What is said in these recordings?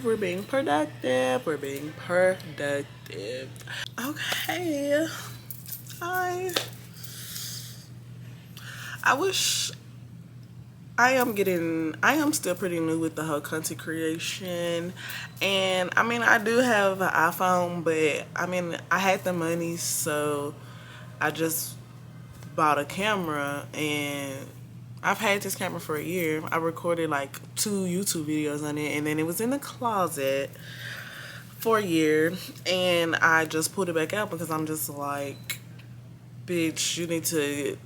we're being productive. We're being productive. Okay. I I wish I am still pretty new with the whole content creation. And I mean, I do have an iPhone, but I mean, I had the money, so I just bought a camera, and I've had this camera for a year. I recorded like 2 YouTube videos on it, and then it was in the closet for a year, and I just pulled it back out because I'm just like, bitch, you need to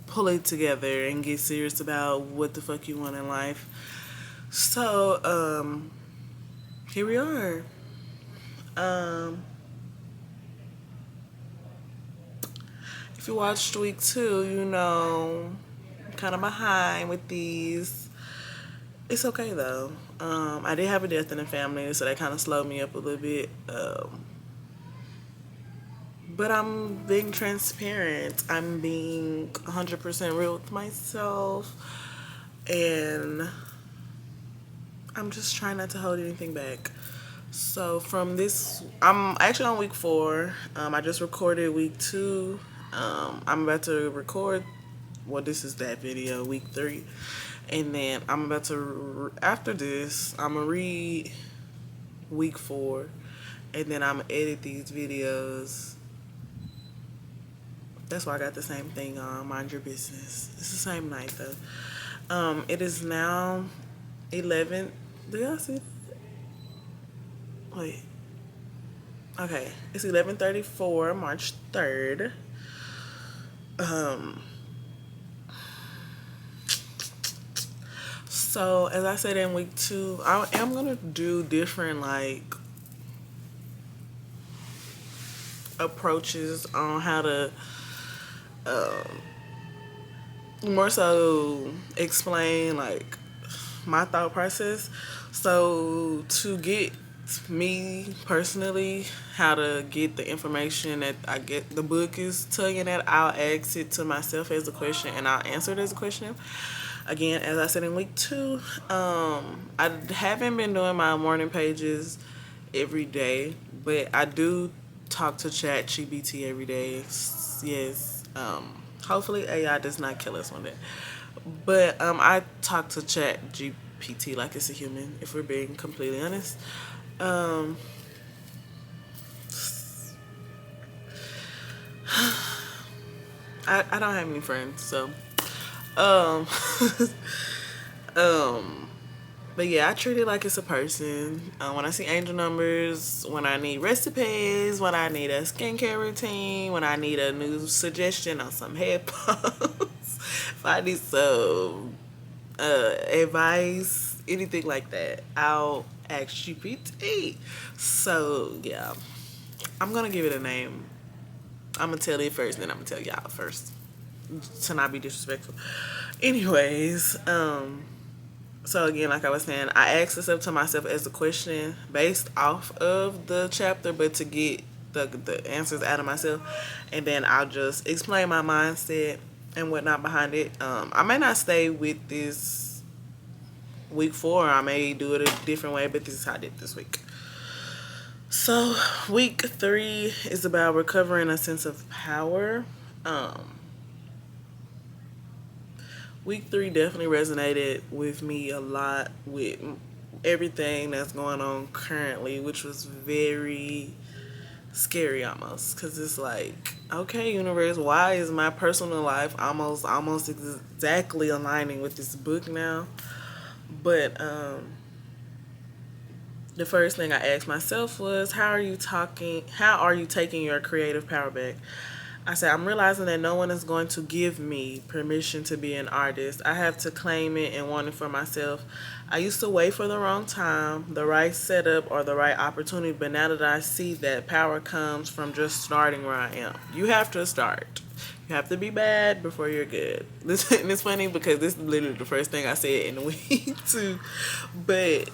pull it together and get serious about what the fuck you want in life. So, here we are. Um, if you watched week 2, you know, I'm kind of behind with these. It's okay though. I did have a death in the family, so that kind of slowed me up a little bit. But I'm being transparent. I'm being 100% real with myself. And I'm just trying not to hold anything back. So from this, I'm actually on week 4. I just recorded week 2. I'm about to record, well, this is that video, week 3. And then I'm about to, after this, I'm going to read week 4. And then I'm going to edit these videos. That's why I got the same thing on, mind your business. It's the same night though. It is now 11. Do y'all see that? Wait. Okay. It's 11:34, March 3rd. So as I said in week 2, I am gonna do different like approaches on how to more so explain like my thought process. So to get me personally how to get the information that I get, the book is tugging at, I'll ask it to myself as a question and I'll answer it as a question. Again, as I said in week 2, I haven't been doing my morning pages every day, but I do talk to Chat GPT every day. Yes. Hopefully AI does not kill us one day. But I talk to Chat GPT like it's a human, if we're being completely honest. I don't have any friends, so um but yeah, I treat it like it's a person. When I see angel numbers, when I need recipes, when I need a skincare routine, when I need a new suggestion on some headphones, if I need some advice, anything like that, I'll ask GPT. So yeah, I'm gonna give it a name. I'm gonna tell it first, then I'm gonna tell y'all first, to not be disrespectful. Anyways, so again, like I was saying, I asked this up to myself as a question based off of the chapter, but to get the answers out of myself, and then I'll just explain my mindset and whatnot behind it. I may not stay with this week 4. I may do it a different way, but this is how I did this week. So week 3 is about recovering a sense of power. Week 3 definitely resonated with me a lot with everything that's going on currently, which was very scary almost, because it's like, okay, universe, why is my personal life almost exactly aligning with this book now? But the first thing I asked myself was, how are you taking your creative power back? I said, I'm realizing that no one is going to give me permission to be an artist. I have to claim it and want it for myself. I used to wait for the wrong time, the right setup, or the right opportunity, but now that I see that power comes from just starting where I am. You have to start. You have to be bad before you're good. And it's funny because this is literally the first thing I said in the week too. But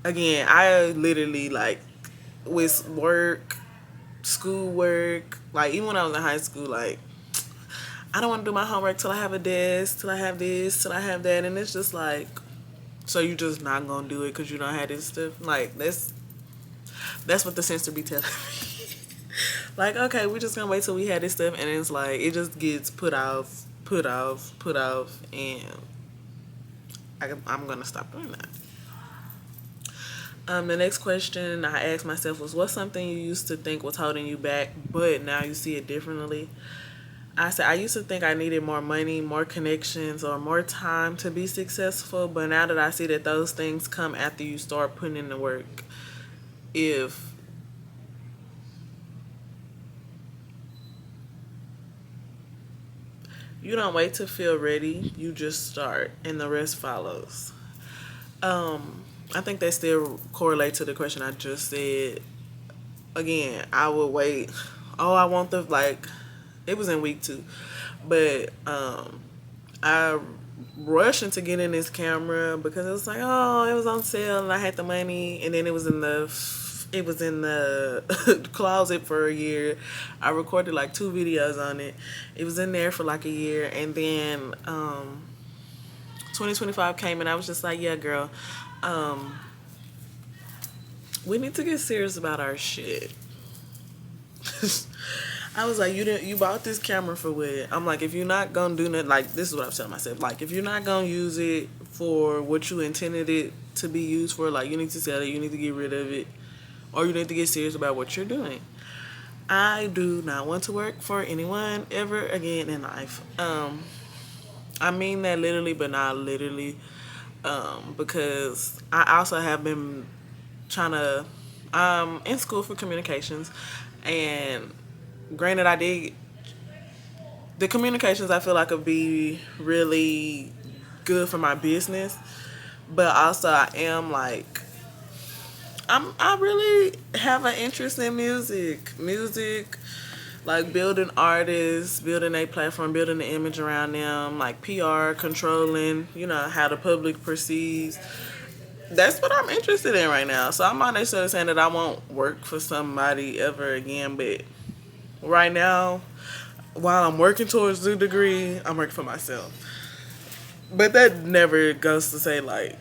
again, I literally like with work, schoolwork, like even when I was in high school, like I don't want to do my homework till I have a desk, till I have this, till I have that, and it's just like, So you just not gonna do it because you don't have this stuff. Like that's what the censor be telling me. Like, okay, we just gonna wait till we have this stuff, and it's like it just gets put off, put off, put off, and I'm gonna stop doing that. The next question I asked myself was, what's something you used to think was holding you back, but now you see it differently? I said, I used to think I needed more money, more connections, or more time to be successful, but now that I see that those things come after you start putting in the work. If you don't wait to feel ready, you just start, and the rest follows. I think that still correlates to the question I just said. Again, I would wait. Oh, I want the like. It was in week 2, but I rushed into getting this camera because it was like, oh, it was on sale and I had the money, and then it was in the closet for a year. I recorded like 2 videos on it. It was in there for like a year, and then 2025 came, and I was just like, yeah, girl, we need to get serious about our shit. I was like, you bought this camera for what? I'm like, if you're not gonna do nothing, like, this is what I'm telling myself. Like, if you're not gonna use it for what you intended it to be used for, like, you need to sell it, you need to get rid of it, or you need to get serious about what you're doing. I do not want to work for anyone ever again in life. I mean that literally, but not literally, because I also have been trying to, in school for communications, and granted, I did the communications. I feel like would be really good for my business, but also I am like I really have an interest in music, like building artists, building a platform, building the image around them, like PR, controlling, how the public perceives. That's what I'm interested in right now. So I'm not necessarily saying that I won't work for somebody ever again, but right now, while I'm working towards the degree, I'm working for myself. But that never goes to say, like,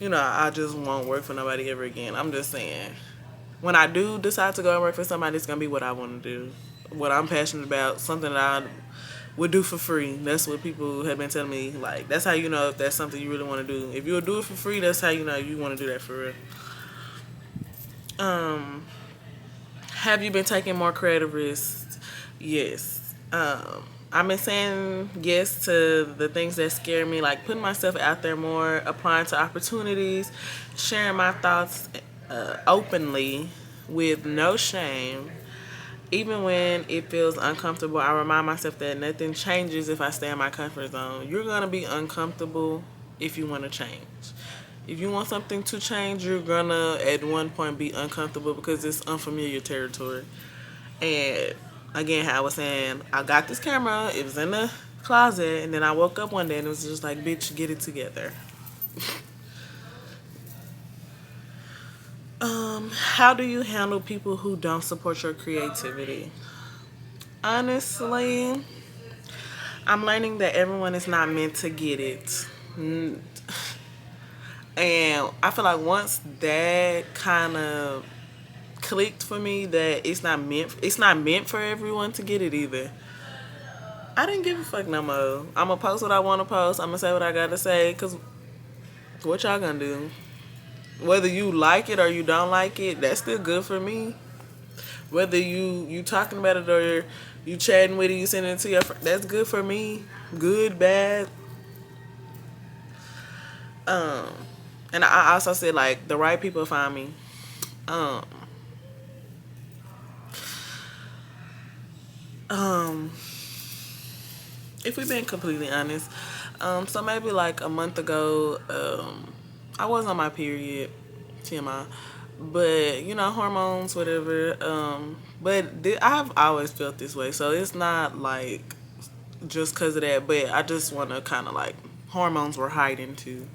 I just won't work for nobody ever again. I'm just saying, when I do decide to go and work for somebody, it's going to be what I want to do, what I'm passionate about, something that I would do for free. That's what people have been telling me. Like, that's how you know if that's something you really want to do. If you'll do it for free, that's how you know you want to do that for real. Have you been taking more creative risks? Yes. I've been saying yes to the things that scare me, like putting myself out there more, applying to opportunities, sharing my thoughts openly with no shame. Even when it feels uncomfortable, I remind myself that nothing changes if I stay in my comfort zone. You're going to be uncomfortable if you want to change. If you want something to change, you're going to at one point be uncomfortable because it's unfamiliar territory. And again, how I was saying, I got this camera, it was in the closet, and then I woke up one day and it was just like, bitch, get it together. How do you handle people who don't support your creativity? Honestly, I'm learning that everyone is not meant to get it. And I feel like once that kind of clicked for me, that it's not meant for everyone to get it either. I didn't give a fuck no more. I'm gonna post what I want to post. I'm gonna say what I gotta say, cause what y'all gonna do? Whether you like it or you don't like it, that's still good for me. Whether you talking about it or you chatting with it, you sending it to your friend, that's good for me. Good, bad. Um, and I also said, like, the right people find me. Um, um, if we've been completely honest, so maybe like a month ago, I was on my period, TMI, but hormones, whatever. I've always felt this way, so it's not like just because of that. But I just want to kind of like hormones were hiding too.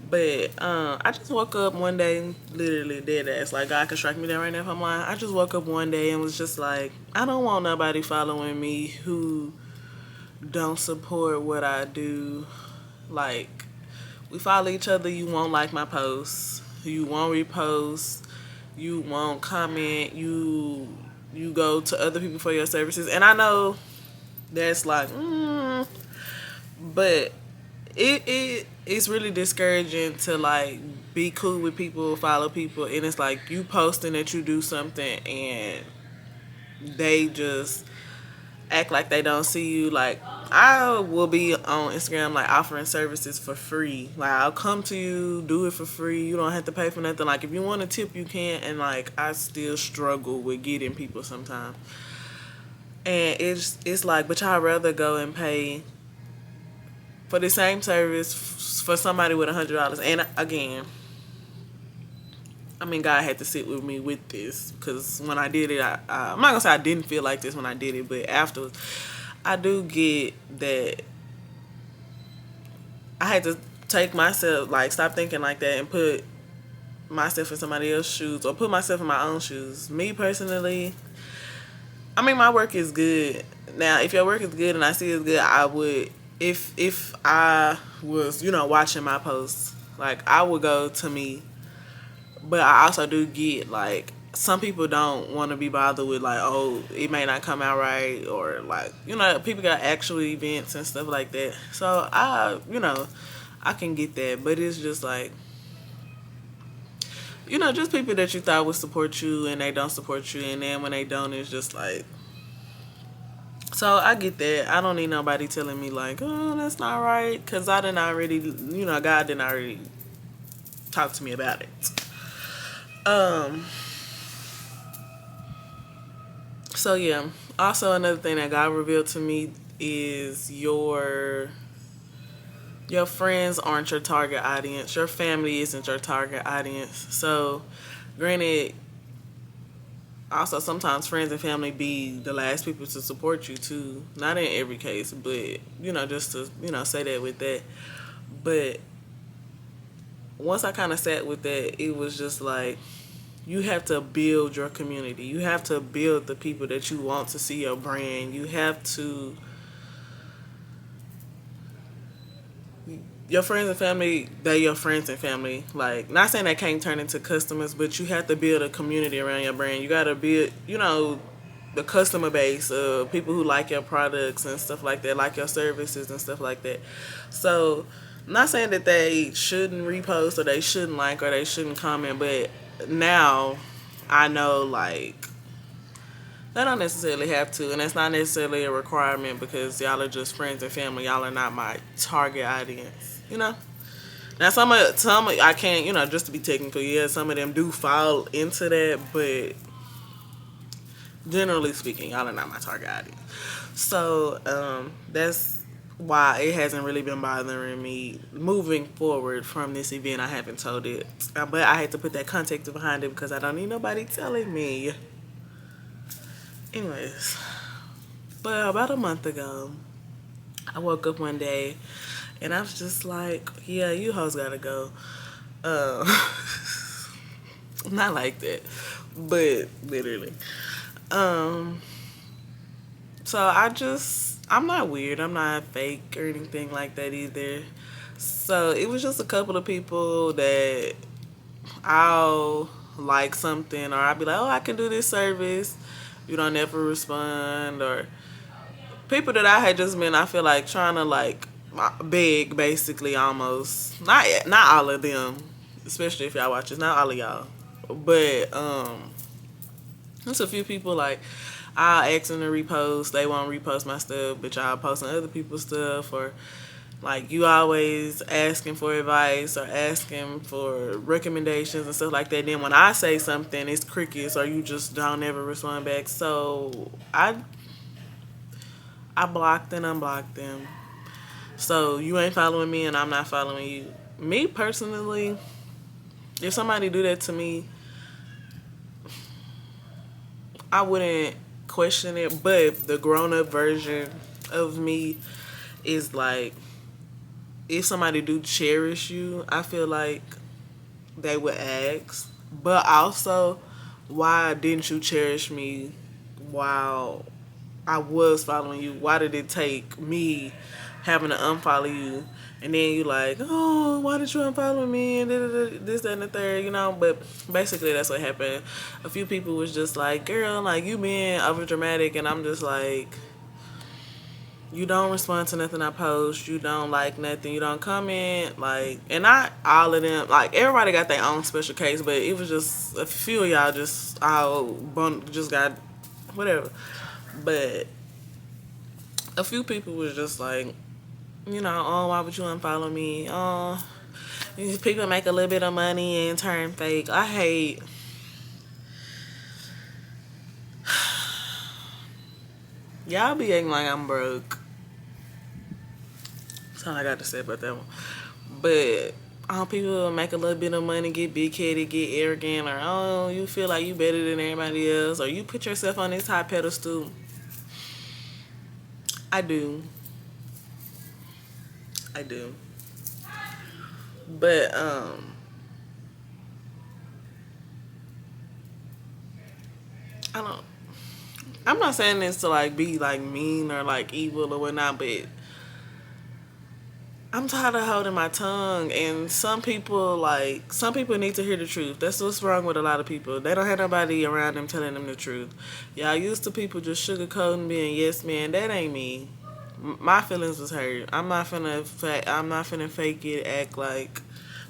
But I just woke up one day, literally dead ass. Like, God can strike me down right now if I'm lying. I just woke up one day and was just like, I don't want nobody following me who don't support what I do. Like, We follow each other. You won't like my posts. You won't repost. You won't comment. You go to other people for your services. And I know that's like, but it's really discouraging to like be cool with people, follow people, and it's like you posting that you do something and they just act like they don't see you. Like I will be on Instagram like offering services for free. Like I'll come to you, do it for free. You don't have to pay for nothing. Like if you want a tip, you can. And like I still struggle with getting people sometimes. And it's like, but y'all rather go and pay for the same service for somebody with $100. And again, I mean, God had to sit with me with this because when I did it, I'm not gonna say I didn't feel like this when I did it, but afterwards, I do get that I had to take myself, like, stop thinking like that and put myself in somebody else's shoes or put myself in my own shoes. Me personally, I mean, my work is good. Now, if your work is good and I see it's good, I would, if I was, watching my posts, like, I would go to me. But I also do get, like, some people don't want to be bothered with, like, oh, it may not come out right, or, like, people got actual events and stuff like that. So, I can get that. But it's just, like, just people that you thought would support you and they don't support you. And then when they don't, it's just, like, so I get that. I don't need nobody telling me, like, oh, that's not right. Because I didn't already, God didn't already talk to me about it. So yeah. Also another thing that God revealed to me is your friends aren't your target audience. Your family isn't your target audience. So granted, also sometimes friends and family be the last people to support you too. Not in every case, but just to, say that with that. But once I kind of sat with that, it was just like, you have to build your community. You have to build the people that you want to see your brand. You have to, your friends and family, they're your friends and family. Like, not saying they can't turn into customers, but you have to build a community around your brand. You got to build, the customer base of people who like your products and stuff like that, like your services and stuff like that. So, I'm not saying that they shouldn't repost or they shouldn't like or they shouldn't comment, but now I know, like, they don't necessarily have to, and it's not necessarily a requirement because y'all are just friends and family. Y'all are not my target audience, Now some I can't, just to be technical, yeah, some of them do fall into that, but generally speaking, y'all are not my target audience. So that's why it hasn't really been bothering me moving forward from this event. I haven't told it, but I had to put that context behind it because I don't need nobody telling me. Anyways, but about a month ago, I woke up one day and I was just like, yeah, you hoes gotta go. Not like that, but literally. So I'm not weird. I'm not fake or anything like that either. So it was just a couple of people that I'll like something, or I'll be like, oh, I can do this service. You don't ever respond, or people that I had just been, I feel like, trying to like beg, basically, almost. Not all of them, especially if y'all watch this. Not all of y'all, but there's a few people like, I'll ask them to repost. They won't repost my stuff, but y'all posting other people's stuff, or like you always asking for advice or asking for recommendations and stuff like that. Then when I say something, it's crickets, or you just don't ever respond back. So I blocked and unblocked them. So you ain't following me, and I'm not following you. Me personally, if somebody do that to me, I wouldn't question it, but the grown-up version of me is like, if somebody do cherish you, I feel like they would ask. But also, why didn't you cherish me while I was following you? Why did it take me having to unfollow you, and then you like, oh, why did you unfollow me, and this, that, and the third, you know. But basically, that's what happened. A few people was just like, girl, like, you being over dramatic, and I'm just like, you don't respond to nothing I post. You don't like nothing. You don't comment. Like, and not all of them. Like, everybody got their own special case, but it was just a few of y'all just just got whatever. But a few people was just like, you know, oh, why would you unfollow me? Oh, these people make a little bit of money and turn fake. I hate. Y'all be acting like I'm broke. That's all I got to say about that one. But people make a little bit of money, get big headed, get arrogant, or oh, you feel like you better than everybody else, or you put yourself on this high pedestal. I do. I do. But I don't. I'm not saying this to like be like mean or like evil or whatnot, but I'm tired of holding my tongue, and some people need to hear the truth. That's what's wrong with a lot of people. They don't have nobody around them telling them the truth. Y'all used to people just sugarcoating, being yes man. That ain't me. My feelings was hurt. I'm not finna fake it. Act like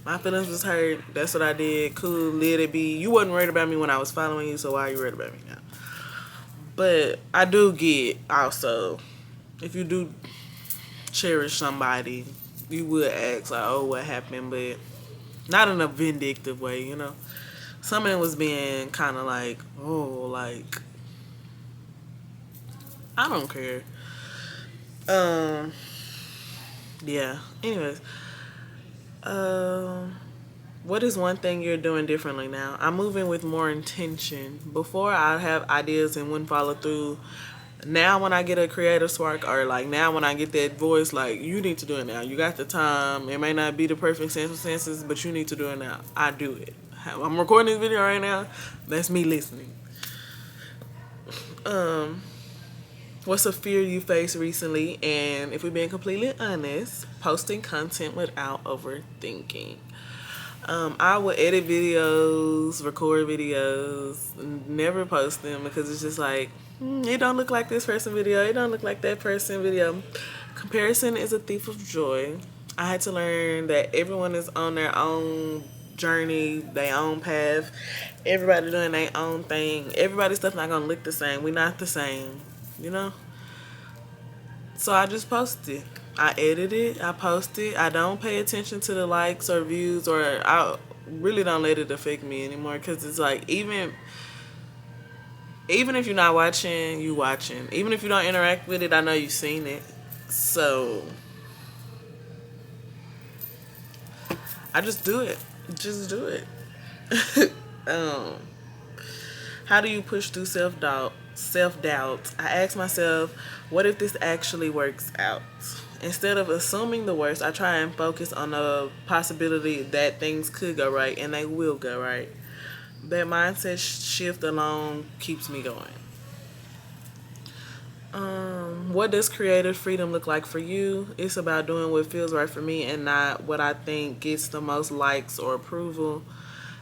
my feelings was hurt. That's what I did. Cool. Let it be. You wasn't worried about me when I was following you, so why are you worried about me now? But I do get also, if you do cherish somebody, you would ask like, oh, what happened, but not in a vindictive way, you know. Some of it was being kind of like, oh, like I don't care. Um, yeah. Anyways, um, what is one thing you're doing differently now? I'm moving with more intention. Before I have ideas and wouldn't follow through. Now when I get a creative spark, or like now when I get that voice, like you need to do it now. You got the time. It may not be the perfect circumstances, but you need to do it now. I do it. I'm recording this video right now. That's me listening. Um, what's a fear you faced recently? And if we're being completely honest, posting content without overthinking. I would edit videos, record videos, never post them because it's just like, it don't look like this person video, it don't look like that person video. Comparison is a thief of joy. I had to learn that everyone is on their own journey, their own path. Everybody doing their own thing. Everybody's stuff not gonna look the same. We're not the same, you know? So I just post it. I edit it. I post it. I don't pay attention to the likes or views, or I really don't let it affect me anymore. Cause it's like even if you're not watching, you watching. Even if you don't interact with it, I know you've seen it. So I just do it. Just do it. um, how do you push through self-doubt? Self-doubt. I ask myself, what if this actually works out? Instead of assuming the worst, I try and focus on the possibility that things could go right, and they will go right. That mindset shift alone keeps me going. What does creative freedom look like for you? It's about doing what feels right for me and not what I think gets the most likes or approval.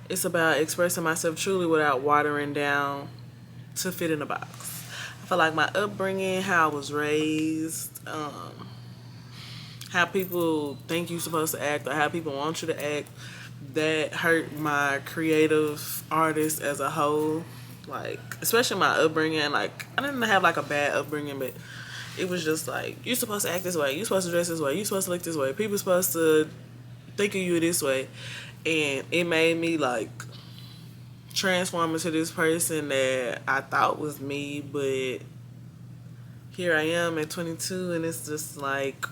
It's about expressing myself truly without watering down to fit in a box. I feel like my upbringing, how I was raised, how people think you're supposed to act or how people want you to act, that hurt my creative artist as a whole. Like, especially my upbringing. Like, I didn't have like a bad upbringing, but it was just like, you're supposed to act this way, you're supposed to dress this way, you're supposed to look this way, people supposed to think of you this way. And it made me like transform into this person that I thought was me, but here I am at 22, and it's just like,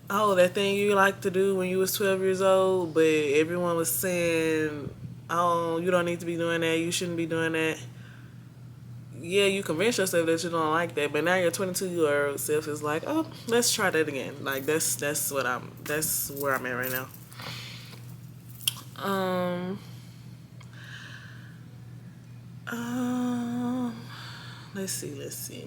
oh, that thing you like to do when you was 12 years old, but everyone was saying, oh, you don't need to be doing that, you shouldn't be doing that. Yeah, you convince yourself that you don't like that, but now your 22-year-old self is like, oh, let's try that again. Like that's where I'm at right now. Um, um, let's see.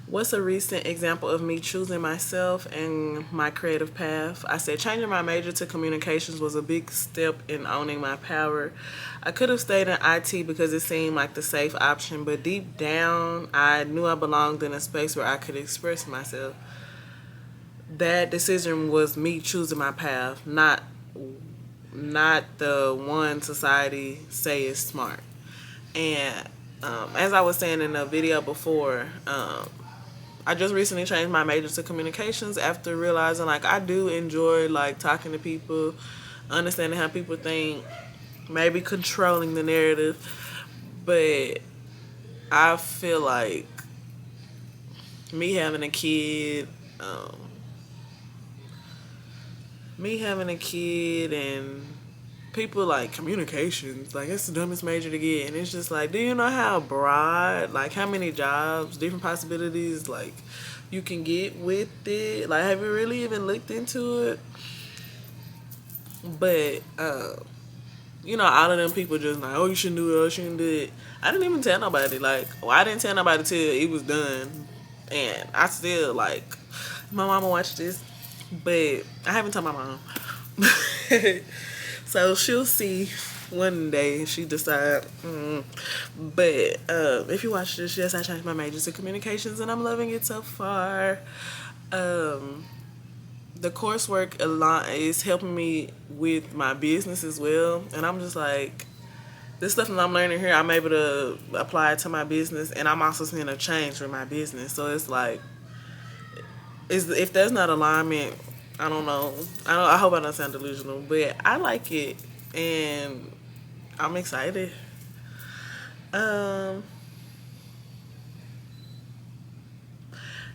What's a recent example of me choosing myself and my creative path? I said changing my major to communications was a big step in owning my power. I could have stayed in IT because it seemed like the safe option, but deep down, I knew I belonged in a space where I could express myself. That decision was me choosing my path, not the one society say is smart. And as I was saying in the video before, I just recently changed my major to communications after realizing like I do enjoy like talking to people, understanding how people think, maybe controlling the narrative. But I feel like me having a kid, um, me having a kid and people like communications, like it's the dumbest major to get. And it's just like, do you know how broad, like how many jobs, different possibilities, like you can get with it? Like, have you really even looked into it? But, all of them people just like, oh, you shouldn't do it, oh, you shouldn't do it. I didn't even tell nobody. Like, well, I didn't tell nobody till it was done. And I still, like, my mama watched this, but I haven't told my mom. So she'll see one day she decide. But if you watch this, yes, I changed my major to communications and I'm loving it so far. Um, the coursework a lot is helping me with my business as well, and I'm just like, this stuff that I'm learning here, I'm able to apply it to my business, and I'm also seeing a change for my business. So it's like, if there's not alignment, I don't know. I hope I don't sound delusional, but I like it, and I'm excited. Um,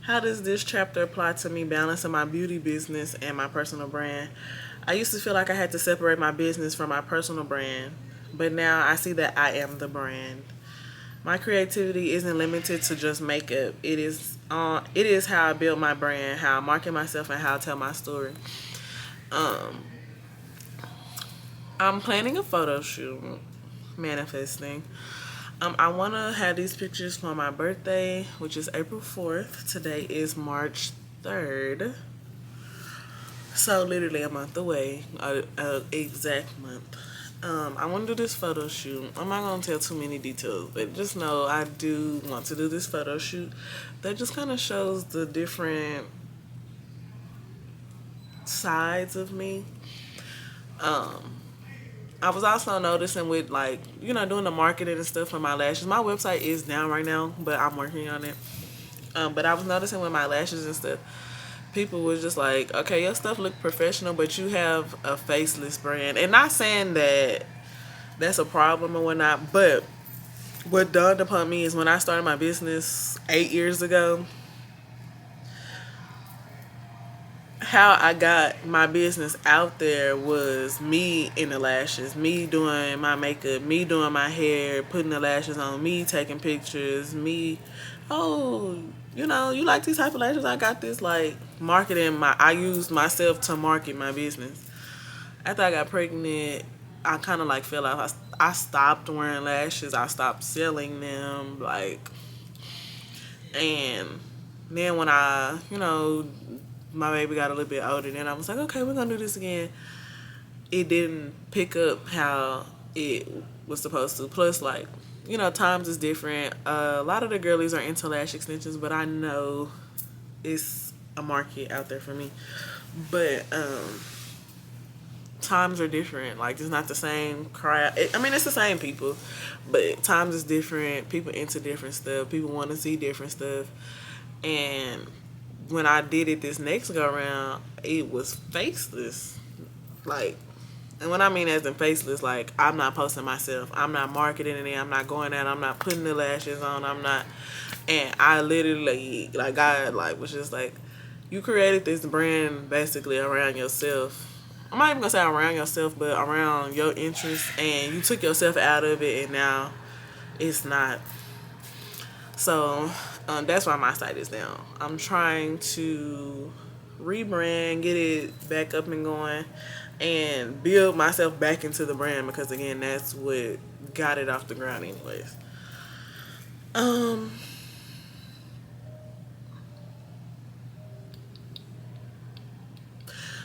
how does this chapter apply to me balancing my beauty business and my personal brand? I used to feel like I had to separate my business from my personal brand, but now I see that I am the brand. My creativity isn't limited to just makeup. It is how I build my brand, how I market myself, and how I tell my story. Um, I'm planning a photo shoot, manifesting. I want to have these pictures for my birthday, which is April 4th. Today is March 3rd. So literally a month away, a exact month. I want to do this photo shoot. I'm not going to tell too many details, but just know I do want to do this photo shoot that just kind of shows the different sides of me. Um, I was also noticing with like, doing the marketing and stuff for my lashes. My website is down right now, but I'm working on it. But I was noticing with my lashes and stuff, people was just like, okay, your stuff look professional, but you have a faceless brand. And not saying that that's a problem or whatnot, but what dawned upon me is when I started my business 8 years ago, how I got my business out there was me in the lashes, me doing my makeup, me doing my hair, putting the lashes on, me taking pictures, me, oh, you like these type of lashes? I got this, like, I used myself to market my business. After I got pregnant, I kind of like fell off. I stopped wearing lashes. I stopped selling them, like, and then when my baby got a little bit older, then I was like, okay, we're gonna do this again. It didn't pick up how it was supposed to. Plus, like, times is different. A lot of the girlies are into lash extensions, but I know it's a market out there for me. But times are different. Like, it's not the same crowd. It's the same people, but times is different. People into different stuff. People want to see different stuff. And when I did it this next go around, it was faceless. Like, and when I mean as in faceless, like, I'm not posting myself. I'm not marketing it. I'm not going out. I'm not putting the lashes on. I'm not. And I literally, like, God, like, was just like, you created this brand basically around yourself. I'm not even gonna say around yourself, but around your interests, and you took yourself out of it, and now it's not. So that's why my site is down. I'm trying to rebrand, get it back up and going, and build myself back into the brand because again, that's what got it off the ground anyways. Um,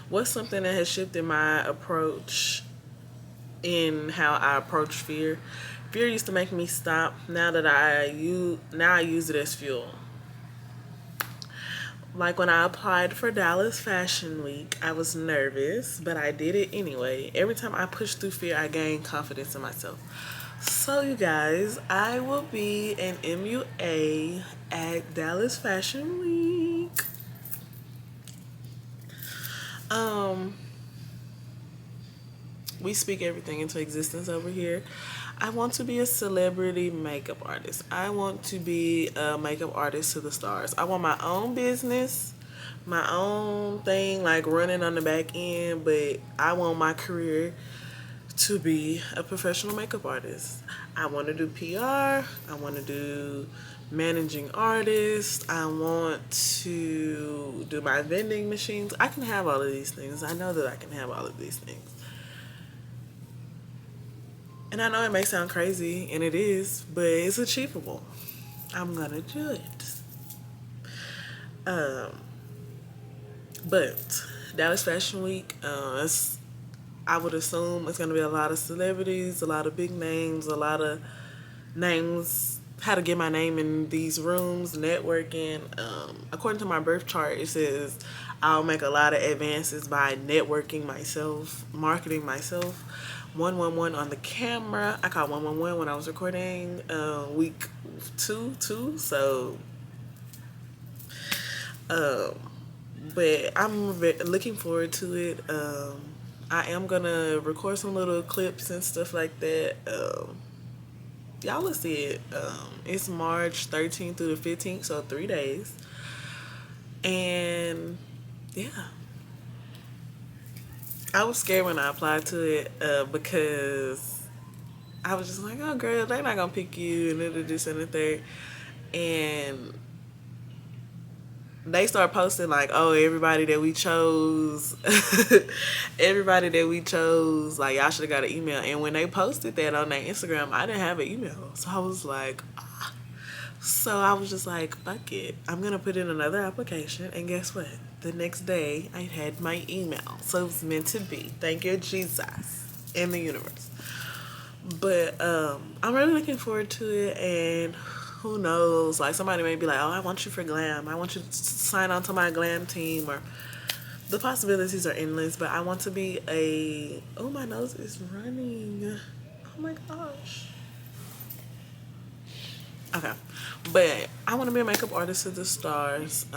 What's something that has shifted my approach in how I approach fear? Fear used to make me stop. Now I use it as fuel. Like when I applied for Dallas Fashion Week, I was nervous, but I did it anyway. Every time I push through fear, I gain confidence in myself. So, you guys, I will be an MUA at Dallas Fashion Week. Um, we speak everything into existence over here. I want to be a celebrity makeup artist. I want to be a makeup artist to the stars. I want my own business, my own thing, like running on the back end, but I want my career to be a professional makeup artist. I want to do PR. I want to do managing artists. I want to do my vending machines. I can have all of these things. I know that I can have all of these things. And I know it may sound crazy, and it is, but it's achievable. I'm gonna do it. Um, but Dallas Fashion Week, I would assume it's gonna be a lot of celebrities, a lot of big names, a lot of names, how to get my name in these rooms, networking. According to my birth chart, it says I'll make a lot of advances by networking myself, marketing myself. 111 on the camera. I caught 111 when I was recording week two. So, um, but I'm looking forward to it. I am gonna record some little clips and stuff like that. Y'all will see it. It's March 13th through the 15th, so 3 days. And yeah, I was scared when I applied to it because I was just like, oh, girl, they're not gonna pick you, and this and the third. And they start posting like, oh, everybody that we chose, like y'all should have got an email. And when they posted that on their Instagram, I didn't have an email, so I was like, ah. So I was just like, fuck it, I'm gonna put in another application. And guess what? The next day, I had my email, so it was meant to be. Thank you, Jesus, and the universe. But I'm really looking forward to it, and who knows? Like somebody may be like, "Oh, I want you for glam. I want you to sign on to my glam team," or the possibilities are endless. But I want to be a. Oh, my nose is running. Oh my gosh. Okay, but I want to be a makeup artist to the stars.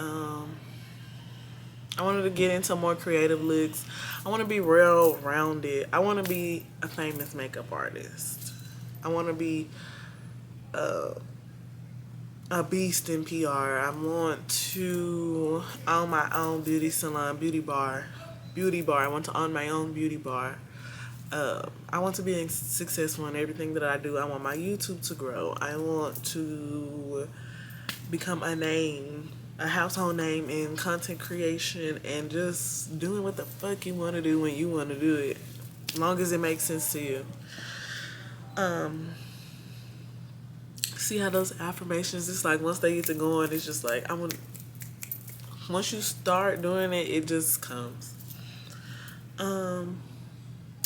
I wanted to get into more creative looks. I want to be real rounded. I want to be a famous makeup artist. I want to be a beast in PR. I want to own my own beauty salon, beauty bar. I want to own my own beauty bar. I want to be successful in everything that I do. I want my YouTube to grow. I want to become a name, a household name in content creation and just doing what the fuck you want to do when you want to do it, as long as it makes sense to you. See how those affirmations, it's like once they get to going, it's just like once you start doing it, it just comes.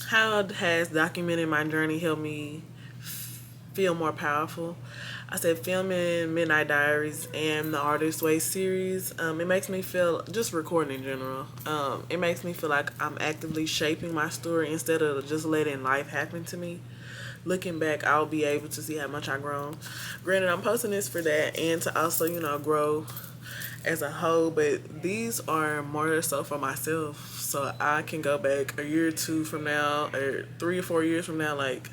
How has documenting my journey helped me feel more powerful? I said filming Midnight Diaries and the Artist Way series. It makes me feel, just recording in general, it makes me feel like I'm actively shaping my story instead of just letting life happen to me. Looking back, I'll be able to see how much I've grown. Granted, I'm posting this for that and to also, grow as a whole, but these are more so for myself. So I can go back a year or two from now, or 3 or 4 years from now, like,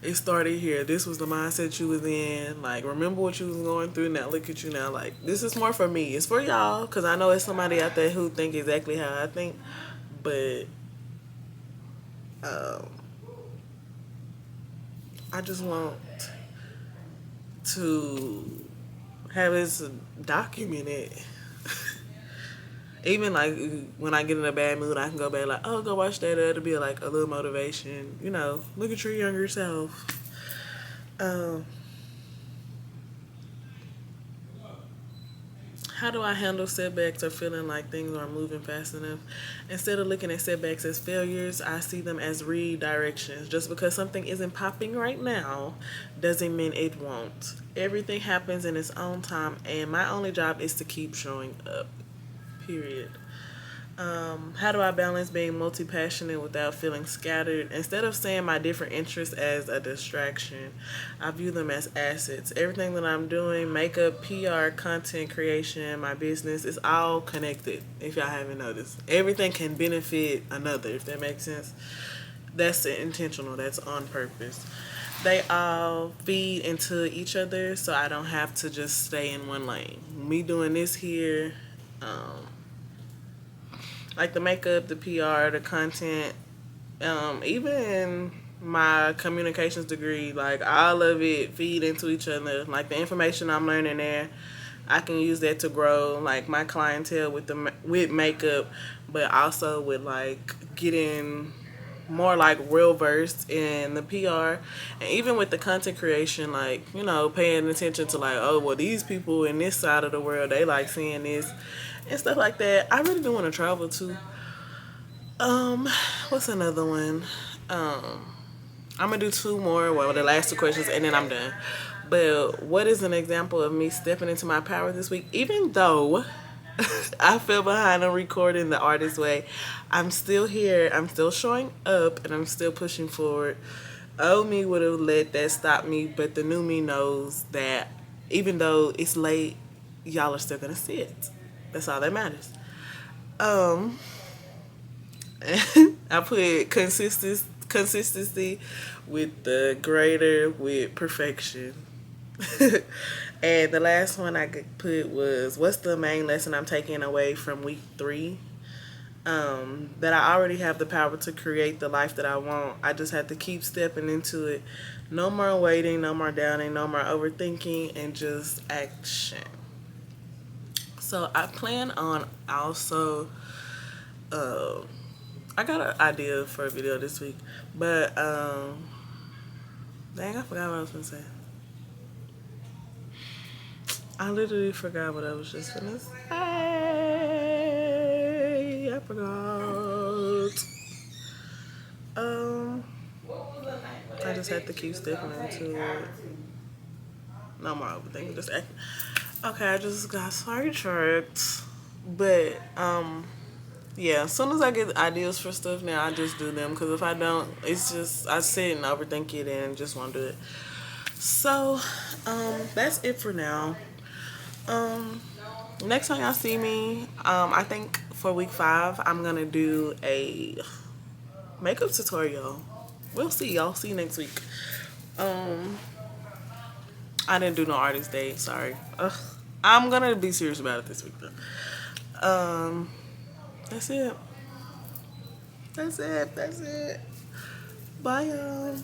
it started here. This was the mindset you was in. Like, remember what you was going through. Now look at you now. Like, this is more for me. It's for y'all, because I know it's somebody out there who think exactly how I think. But I just want to have this documented. Even like when I get in a bad mood, I can go back like, oh, go watch that. It'll be like a little motivation. Look at your younger self. Um, How do I handle setbacks or feeling like things aren't moving fast enough? Instead of looking at setbacks as failures, I see them as redirections. Just because something isn't popping right now doesn't mean it won't. Everything happens in its own time, and my only job is to keep showing up. Period. How do I balance being multi passionate without feeling scattered? Instead of seeing my different interests as a distraction, I view them as assets. Everything that I'm doing, makeup, PR, content creation, my business, is all connected, if y'all haven't noticed. Everything can benefit another, if that makes sense. That's intentional, that's on purpose. They all feed into each other, so I don't have to just stay in one lane. Me doing this here, um, like the makeup, the PR, the content, even my communications degree, like all of it feed into each other. Like the information I'm learning there, I can use that to grow like my clientele with makeup, but also with like getting more like real versed in the PR, and even with the content creation, like, you know, paying attention to like, oh well, these people in this side of the world, they like seeing this and stuff like that. I really do want to travel too. um what's another one? I'm gonna do two more, well, the last two questions, and then I'm done. But what is an example of me stepping into my power this week? Even though I fell behind on recording the artist way, I'm still here. I'm still showing up, and I'm still pushing forward. Old me would have let that stop me, but the new me knows that even though it's late, y'all are still gonna see it. That's all that matters. Um, I put consistency with the greater with perfection. And the last one I could put was, what's the main lesson I'm taking away from week 3? That I already have the power to create the life that I want. I just have to keep stepping into it. No more waiting, no more doubting, no more overthinking, and just action. So I plan on also, uh, I got an idea for a video this week, but dang, I forgot what I was gonna say. I literally forgot what I was just gonna say. I forgot. Um, I just had to keep stepping into it. No more overthinking. Just act. Okay, I just got sidetracked. But yeah. As soon as I get ideas for stuff now, I just do them. Because if I don't, it's just I sit and overthink it and just won't do it. So, that's it for now. Um, Next time y'all see me, I think for week 5, I'm gonna do a makeup tutorial. We'll see, y'all. See you next week. Um, I didn't do no artist day. Sorry. Ugh. I'm gonna be serious about it this week though. That's it. That's it. That's it. Bye, y'all.